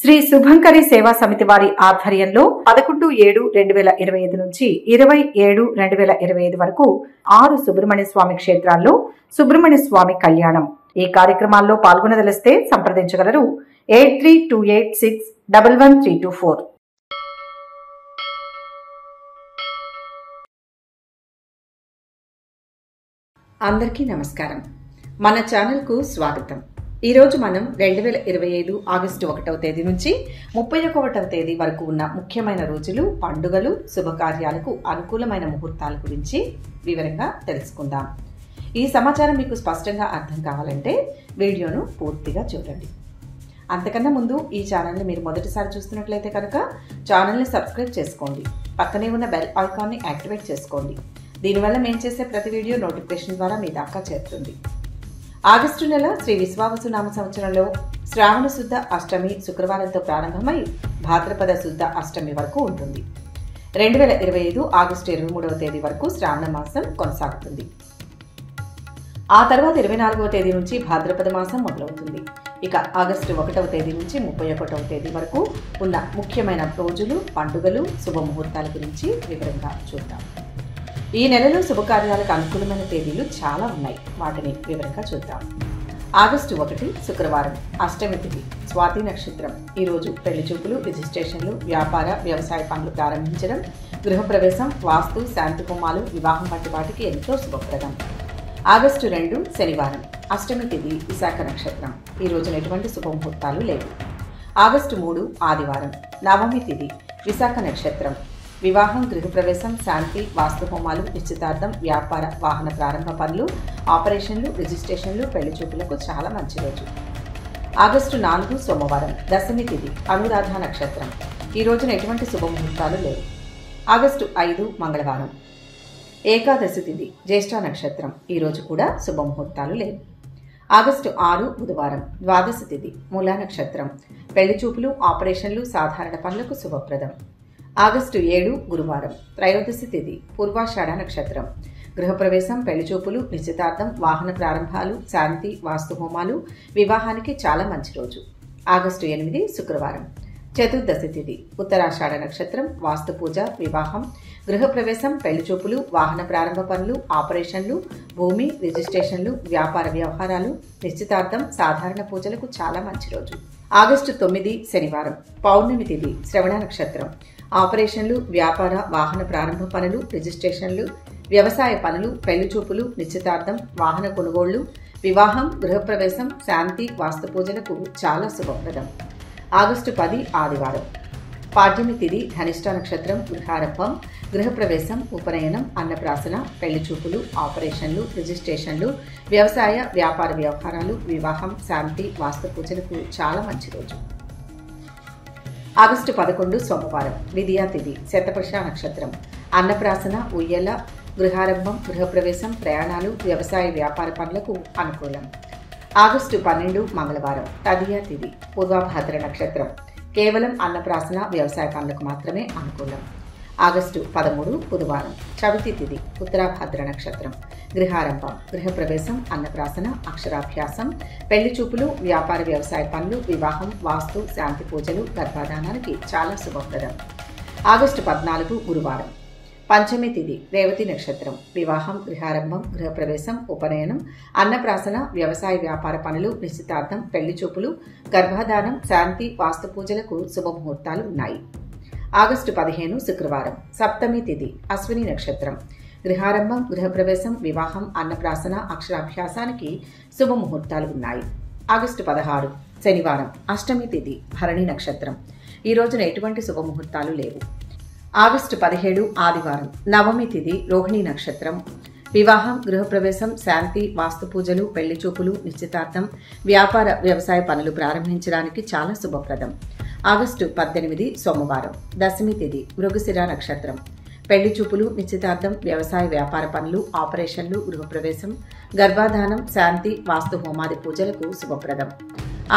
శ్రీ శుభంకరి సేవా సమితి వారి ఆధ్వర్యంలో 11/7/2025 నుంచి 20/7/2025 వరకు 6 సుబ్రహ్మణ్య స్వామి క్షేత్రాల్లో సుబ్రహ్మణ్య స్వామి కళ్యాణం. ఈ కార్యక్రమాల్లో పాల్గొనదలిస్తే సంప్రదించగలరు 8328611324. అందరికీ నమస్కారం. మన ఛానల్కు స్వాగతం. ఈరోజు మనం 2025 ఆగస్టు 1వ తేదీ నుంచి 31వ తేదీ వరకు ఉన్న ముఖ్యమైన రోజులు, పండుగలు, శుభకార్యాలకు అనుకూలమైన ముహూర్తాల గురించి వివరంగా తెలుసుకుందాం. ఈ సమాచారం మీకు స్పష్టంగా అర్థం కావాలంటే వీడియోను పూర్తిగా చూడండి. అంతకన్నా ముందు ఈ ఛానల్ని మీరు మొదటిసారి చూస్తున్నట్లయితే కనుక ఛానల్ని సబ్స్క్రైబ్ చేసుకోండి. పక్కనే ఉన్న బెల్ ఐకాన్ని యాక్టివేట్ చేసుకోండి. దీనివల్ల మేము చేసే ప్రతి వీడియో నోటిఫికేషన్ ద్వారా మీ దాకా చేరుతుంది. ఆగస్టు నెల శ్రీ విశ్వావసు నామ సంవత్సరంలో శ్రావణ శుద్ధ అష్టమి శుక్రవారంతో ప్రారంభమై భాద్రపద శుద్ధ అష్టమి వరకు ఉంటుంది. 2025 ఆగస్టు 23వ తేదీ వరకు శ్రావణ మాసం కొనసాగుతుంది. ఆ తర్వాత 24వ తేదీ నుంచి భాద్రపద మాసం మొదలవుతుంది. ఇక ఆగస్టు 1వ తేదీ నుంచి 31వ తేదీ వరకు ఉన్న ముఖ్యమైన రోజులు, పండుగలు, శుభముహూర్తాల గురించి వివరంగా చూద్దాం. ఈ నెలలో శుభకార్యాలకు అనుకూలమైన తేదీలు చాలా ఉన్నాయి. వాటిని వివరంగా చూద్దాం. ఆగస్టు 1 శుక్రవారం, అష్టమి తిథి, స్వాతి నక్షత్రం. ఈరోజు పెళ్లి చూపులు, రిజిస్ట్రేషన్లు, వ్యాపార, వ్యవసాయ పనులు ప్రారంభించడం, గృహప్రవేశం, వాస్తు, శాంతి హోమాలు, వివాహం వంటి వాటికి ఎంతో శుభప్రదం. ఆగస్టు 2 శనివారం, అష్టమి తిథి, విశాఖ నక్షత్రం. ఈ రోజున ఎటువంటి శుభముహూర్తాలు లేవు. ఆగస్టు 3 ఆదివారం, నవమి తిథి, విశాఖ నక్షత్రం. వివాహం, గృహప్రవేశం, శాంతి, వాస్తు హోమాలు, నిశ్చితార్థం, వ్యాపార, వాహన ప్రారంభ పనులు, ఆపరేషన్లు, రిజిస్ట్రేషన్లు, పెళ్లి చూపులకు చాలా మంచి రోజు. ఆగస్టు 4 సోమవారం, దశమి తిథి, అనురాధ నక్షత్రం. ఈ రోజున ఎటువంటి శుభముహూర్తాలు లేవు. ఆగస్టు 5 మంగళవారం, ఏకాదశి తిథి, జ్యేష్ఠ నక్షత్రం. ఈ రోజు కూడా శుభముహూర్తాలు లేవు. ఆగస్టు 6 బుధవారం, ద్వాదశి తిథి, మూలా నక్షత్రం. పెళ్లి చూపులు, ఆపరేషన్లు, సాధారణ పనులకు శుభప్రదం. ఆగస్టు 7 గురువారం, త్రయోదశి తిథి, పూర్వాషాఢ నక్షత్రం. గృహప్రవేశం, పెళ్లిచూపులు, నిశ్చితార్థం, వాహన ప్రారంభాలు, శాంతి, వాస్తు హోమాలు, వివాహానికి చాలా మంచి రోజు. ఆగస్టు 8 శుక్రవారం, చతుర్దశి తిథి, ఉత్తరాషాఢ నక్షత్రం. వాస్తు పూజ, వివాహం, గృహప్రవేశం, పెళ్లిచూపులు, వాహన ప్రారంభ పనులు, ఆపరేషన్లు, భూమి, రిజిస్ట్రేషన్లు, వ్యాపార వ్యవహారాలు, నిశ్చితార్థం, సాధారణ పూజలకు చాలా మంచి రోజు. ఆగస్టు 9 శనివారం, పౌర్ణమి తిథి, శ్రవణ నక్షత్రం. ఆపరేషన్లు, వ్యాపార, వాహన ప్రారంభ పనులు, రిజిస్ట్రేషన్లు, వ్యవసాయ పనులు, పెళ్లి చూపులు, నిశ్చితార్థం, వాహన కొనుగోళ్లు, వివాహం, గృహప్రవేశం, శాంతి, వాస్తు పూజలకు చాలా శుభప్రదం. ఆగస్టు 10 ఆదివారం, పాడ్యమి తిథి, ధనిష్ట నక్షత్రం. గృహారంభం, గృహప్రవేశం, ఉపనయనం, అన్నప్రాసన, పెళ్లి చూపులు, ఆపరేషన్లు, రిజిస్ట్రేషన్లు, వ్యవసాయ, వ్యాపార వ్యవహారాలు, వివాహం, శాంతి, వాస్తు పూజలకు చాలా మంచి రోజు. ఆగస్టు 11 సోమవారం, విద్యా తిథి, శతపక్ష నక్షత్రం. అన్నప్రాసన, ఉయ్యల, గృహారంభం, గృహప్రవేశం, ప్రయాణాలు, వ్యవసాయ వ్యాపార పనులకు అనుకూలం. ఆగస్టు 12 మంగళవారం, తదియా తిథి, పూర్వభాద్ర నక్షత్రం. కేవలం అన్నప్రాసన, వ్యవసాయ పనులకు మాత్రమే అనుకూలం. ఆగస్టు 13 బుధవారం, చవితి తిథి, ఉత్తరాభాద్ర నక్షత్రం. గృహారంభం, గృహప్రవేశం, అన్నప్రాసన, అక్షరాభ్యాసం, పెళ్లి చూపులు, వ్యాపార వ్యవసాయ పనులు, వివాహం, వాస్తు, శాంతి పూజలు, గర్భాధానానికి చాలా శుభప్రదం. ఆగస్టు 14 గురువారం, పంచమి తిథి, రేవతి నక్షత్రం. వివాహం, గృహారంభం, గృహప్రవేశం, ఉపనయనం, అన్నప్రాసన, వ్యవసాయ వ్యాపార పనులు, నిశ్చితార్థం, పెళ్లి చూపులు, గర్భాధానం, శాంతి, వాస్తు పూజలకు శుభముహూర్తాలు ఉన్నాయి. ఆగస్టు 15 శుక్రవారం, సప్తమి తిథి, అశ్విని నక్షత్రం. గృహారంభం, గృహప్రవేశం, వివాహం, అన్నప్రాసన, అక్షరాభ్యాసానికి శుభముహూర్తాలు ఉన్నాయి. ఆగస్టు 16 శనివారం, అష్టమి తిథి, భరణి నక్షత్రం. ఈ రోజున ఎటువంటి శుభముహూర్తాలు లేవు. ఆగస్టు 17 ఆదివారం, నవమి తిథి, రోహిణి నక్షత్రం. వివాహం, గృహప్రవేశం, శాంతి, వాస్తు పూజలు, పెళ్లి చూపులు, నిశ్చితార్థం, వ్యాపార వ్యవసాయ పనులు ప్రారంభించడానికి చాలా శుభప్రదం. ఆగస్టు 18 సోమవారం, దశమి తిథి, మృగశిర నక్షత్రం. పెళ్లి చూపులు, నిశ్చితార్థం, వ్యవసాయ వ్యాపార పనులు, ఆపరేషన్లు, గృహప్రవేశం, గర్భాధానం, శాంతి, వాస్తు హోమాది పూజలకు శుభప్రదం.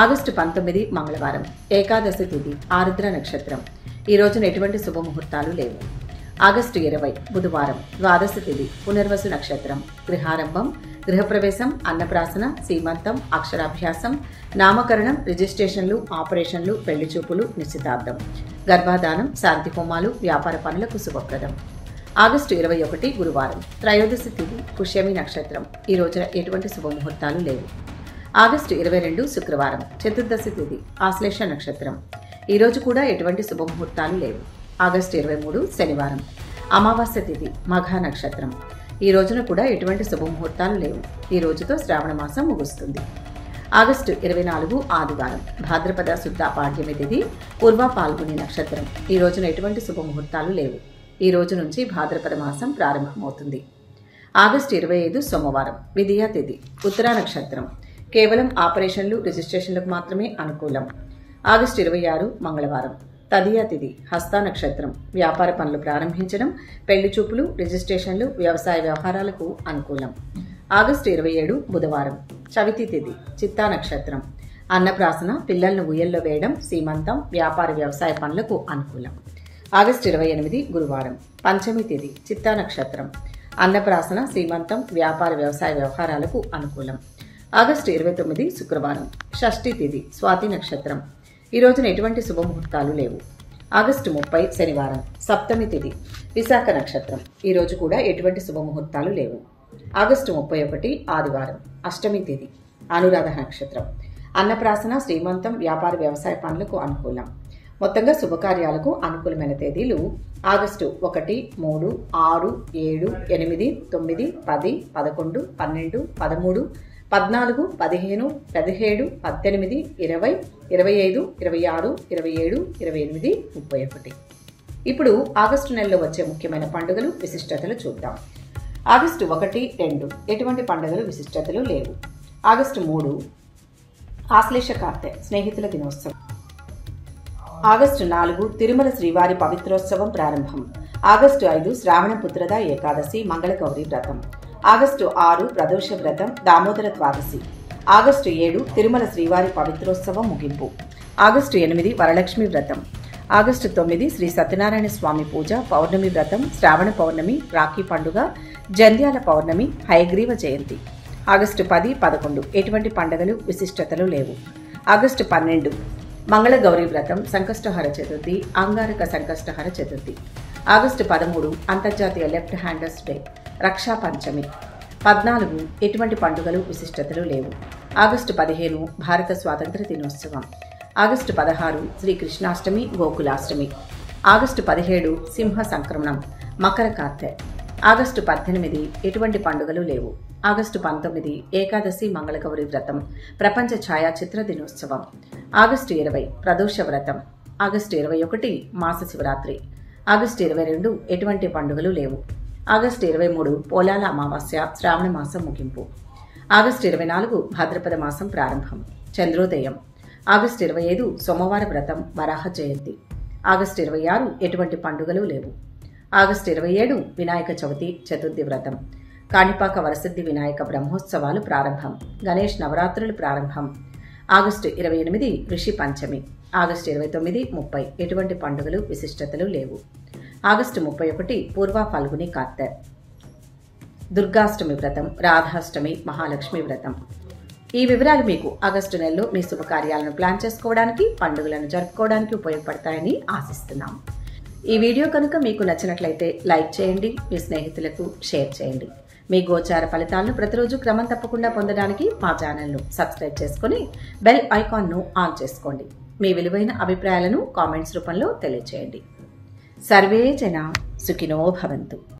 ఆగస్టు 19 మంగళవారం, ఏకాదశి తిథి, ఆరుద్ర నక్షత్రం. ఈ రోజున ఎటువంటి శుభముహూర్తాలు లేవు. ఆగస్టు 20 బుధవారం, ద్వాదశి తిథి, పునర్వసు నక్షత్రం. గృహారంభం, గృహప్రవేశం, అన్నప్రాసన, సీమంతం, అక్షరాభ్యాసం, నామకరణం, రిజిస్ట్రేషన్లు, ఆపరేషన్లు, పెళ్లి చూపులు, నిశ్చితార్థం, గర్భాధానం, శాంతి హోమాలు, వ్యాపార పనులకు శుభప్రదం. ఆగస్టు 21 గురువారం, త్రయోదశి తిథి, పుష్యమి నక్షత్రం. ఈ రోజున ఎటువంటి శుభముహూర్తాలు లేవు. ఆగస్టు 22 శుక్రవారం, చతుర్దశి తిథి, ఆశ్లేష నక్షత్రం. ఈ రోజు కూడా ఎటువంటి శుభముహూర్తాలు లేవు. ఆగస్టు 23 శనివారం, అమావాస్య తిథి, మఘ నక్షత్రం. ఈ రోజున కూడా ఎటువంటి శుభముహూర్తాలు లేవు. ఈ రోజుతో శ్రావణ మాసం ముగుస్తుంది. ఆగస్టు 24 ఆదివారం, భాద్రపద శుద్ధ పాడ్యమి తిథి, పూర్వ పాల్గొని నక్షత్రం. ఈ రోజున ఎటువంటి శుభముహూర్తాలు లేవు. ఈ రోజు నుంచి భాద్రపద మాసం ప్రారంభమవుతుంది. ఆగస్టు 25 సోమవారం, విధియా తిథి, ఉత్తరా నక్షత్రం. కేవలం ఆపరేషన్లు, రిజిస్ట్రేషన్లకు మాత్రమే అనుకూలం. ఆగస్టు 26 మంగళవారం, తదియా తిథి, హస్త నక్షత్రం. వ్యాపార పనులు ప్రారంభించడం, పెళ్లి చూపులు, రిజిస్ట్రేషన్లు, వ్యవసాయ వ్యవహారాలకు అనుకూలం. ఆగస్టు 27 బుధవారం, చవితి తిథి, చిత్తా నక్షత్రం. అన్నప్రాసన, పిల్లలను ఉయ్యల్లో వేయడం, సీమంతం, వ్యాపార వ్యవసాయ పనులకు అనుకూలం. ఆగస్టు 28 గురువారం, పంచమి తిథి, చిత్తా నక్షత్రం. అన్నప్రాసన, సీమంతం, వ్యాపార వ్యవసాయ వ్యవహారాలకు అనుకూలం. ఆగస్టు 29 శుక్రవారం, షష్ఠి తిథి, స్వాతి నక్షత్రం. ఈ రోజున ఎటువంటి శుభముహూర్తాలు లేవు. ఆగస్టు 30 శనివారం, సప్తమి తిథి, విశాఖ నక్షత్రం. ఈ రోజు కూడా ఎటువంటి శుభముహూర్తాలు లేవు. ఆగస్టు 31 ఆదివారం, అష్టమి తిథి, అనురాధ నక్షత్రం. అన్నప్రాసన, శ్రీమంతం, వ్యాపార వ్యవసాయ పనులకు అనుకూలం. మొత్తంగా శుభకార్యాలకు అనుకూలమైన తేదీలు ఆగస్టు 1, 3, 6, 7, 8, 9, 10, 11, 12, 13, 14, 15, 17, 18, 20, 25, 26, 27, 28, 31. ఇప్పుడు ఆగస్టు నెలలో వచ్చే ముఖ్యమైన పండుగలు, విశిష్టతలు చూద్దాం. ఆగస్టు 1, 2 ఎటువంటి పండుగలు, విశిష్టతలు లేవు. ఆగస్టు 3 ఆశ్లేష కార్తె, స్నేహితుల దినోత్సవం. ఆగస్టు 4 తిరుమల శ్రీవారి పవిత్రోత్సవం ప్రారంభం. ఆగస్టు 5 శ్రావణ పుత్రద ఏకాదశి, మంగళగౌరి వ్రతం. ఆగస్టు 6 ప్రదోష వ్రతం, దామోదర ద్వాదశి. ఆగస్టు 7 తిరుమల శ్రీవారి పవిత్రోత్సవం ముగింపు. ఆగస్టు 8 వరలక్ష్మి వ్రతం. ఆగస్టు 9 శ్రీ సత్యనారాయణ స్వామి పూజ, పౌర్ణమి వ్రతం, శ్రావణ పౌర్ణమి, రాఖీ పండుగ, జంధ్యాల పౌర్ణమి, హయగ్రీవ జయంతి. ఆగస్టు 10, 11 ఎటువంటి పండుగలు, విశిష్టతలు లేవు. ఆగస్టు 12 మంగళగౌరి వ్రతం, సంకష్టహర చతుర్థి, అంగారక సంకష్టహర చతుర్థి. ఆగస్టు 13 అంతర్జాతీయ లెఫ్ట్ హ్యాండర్స్ డే, రక్షా పంచమి. 14 ఎటువంటి పండుగలు, విశిష్టతలు లేవు. ఆగస్టు 15 భారత స్వాతంత్ర దినోత్సవం. ఆగస్టు 16 శ్రీకృష్ణాష్టమి, గోకులాష్టమి. ఆగస్టు 17 సింహ సంక్రమణం, మకర కార్తె. ఆగస్టు 18 ఎటువంటి పండుగలు లేవు. ఆగస్టు 19 ఏకాదశి, మంగళగౌరి వ్రతం, ప్రపంచ ఛాయాచిత్ర దినోత్సవం. ఆగస్టు 20 ప్రదోష వ్రతం. ఆగస్టు 21 మాస శివరాత్రి. ఆగస్టు 22 ఎటువంటి పండుగలు లేవు. ఆగస్టు 23 పోలాల అమావాస్య, శ్రావణ మాసం ముగింపు. ఆగస్టు 24 భాద్రపద మాసం ప్రారంభం, చంద్రోదయం. ఆగస్టు 25 సోమవార వ్రతం, వరాహ జయంతి. ఆగస్టు 26 ఎటువంటి పండుగలు లేవు. ఆగస్టు 27 వినాయక చవితి, చతుర్థి వ్రతం. కాణిపాక వరసిద్ధి వినాయక బ్రహ్మోత్సవాలు ప్రారంభం, గణేష్ నవరాత్రులు ప్రారంభం. ఆగస్టు 28 ఋషి పంచమి. ఆగస్టు 29, 30 ఎటువంటి పండుగలు, విశిష్టతలు లేవు. ఆగస్టు 31 పూర్వ ఫల్గుని కార్తె. దుర్గాష్టమి వ్రతం, రాధాష్టమి, మహాలక్ష్మి వ్రతం. ఈ వివరాలు మీకు ఆగస్టు నెలలో మీ శుభకార్యాలను ప్లాన్ చేసుకోవడానికి, పండుగలను జరుపుకోవడానికి ఉపయోగపడతాయని ఆశిస్తున్నాం. ఈ వీడియో కనుక మీకు నచ్చినట్లయితే లైక్ చేయండి, మీ స్నేహితులకు షేర్ చేయండి. మీ గోచార ఫలితాలను ప్రతిరోజు క్రమం తప్పకుండా పొందడానికి మా ఛానల్ను సబ్స్క్రైబ్ చేసుకుని బెల్ ఐకాన్ను ఆన్ చేసుకోండి. మీ విలువైన అభిప్రాయాలను కామెంట్స్ రూపంలో తెలియచేయండి. సర్వే జన సుఖినో భవంతు.